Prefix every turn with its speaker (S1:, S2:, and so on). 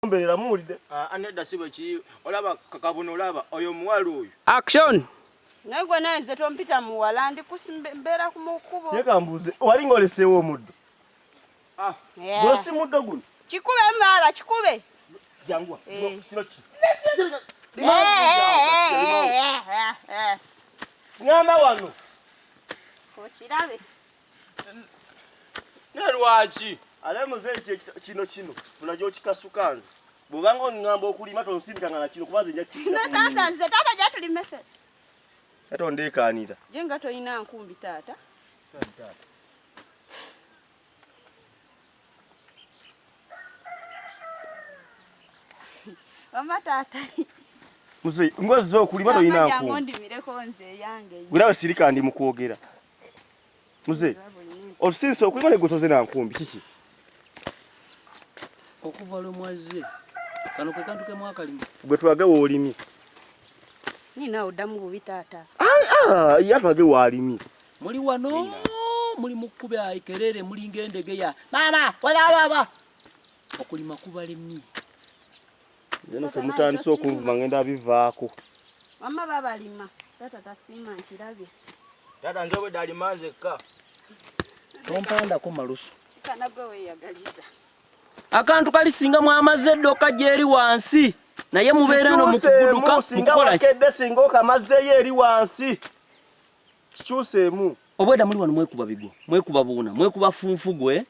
S1: Mbera mulide.
S2: Aneda sibo ki olaba kakabuno olaba oyo muwalu oyo.
S3: Action.
S4: Nagwe naze tompita muwala ndi kusimbera ku mukubo.
S1: Yeka mbuze wali ngolesewo omuddo. Bosi muddo guno.
S4: Kikube mbala kikube.
S1: Jangwa. Kino ki. Ngamba wano.
S4: Kochirabe.
S2: Nerwachi.
S1: Ale muze kino unajua kikasukanza. Bobanga ngamba okulima tonsindikanga na kino kubaze nja kino.
S4: Taata nze taata jatulimese.
S1: Taata ondekanira.
S4: Jenga toyina nkumbi taata.
S1: Taata.
S4: Mama taata.
S1: Muze ngozi zo kulima toyina nkumbi.
S4: Ngondi mireko nze yange.
S1: Gulawe sirika ndi mukwogera. Muze. Osinso okulima ne gotoze na nkumbi kiki?
S3: Okuva lo mwaze. Kano ke kantu ke mwakalima.
S1: Gwe twage wolimi.
S4: Nina odamu bubi taata.
S1: Yatwage walimi.
S3: Muli wano muli mukube aikerere muli ngendege ya. Mama, wala baba. Okulima kubalemye.
S1: Zeno temutandise okunvuma ngenda abivaako.
S4: Mama baba lima. Taata tasima nkirabye.
S2: Tata njobe dali manze ka.
S3: Tompanda ko malusu.
S4: Kana gwe yagaliza.
S3: Akantu kali singa mwamaze ddoka jeri wansi. Naye mubeera no mukuguduka
S1: singa wakedde singa okamazeyo eri wansi. Kikyuseemu.
S3: Obweda muli wano mwekuba bigo. Mwekuba buuna. Mwekuba funfugwe.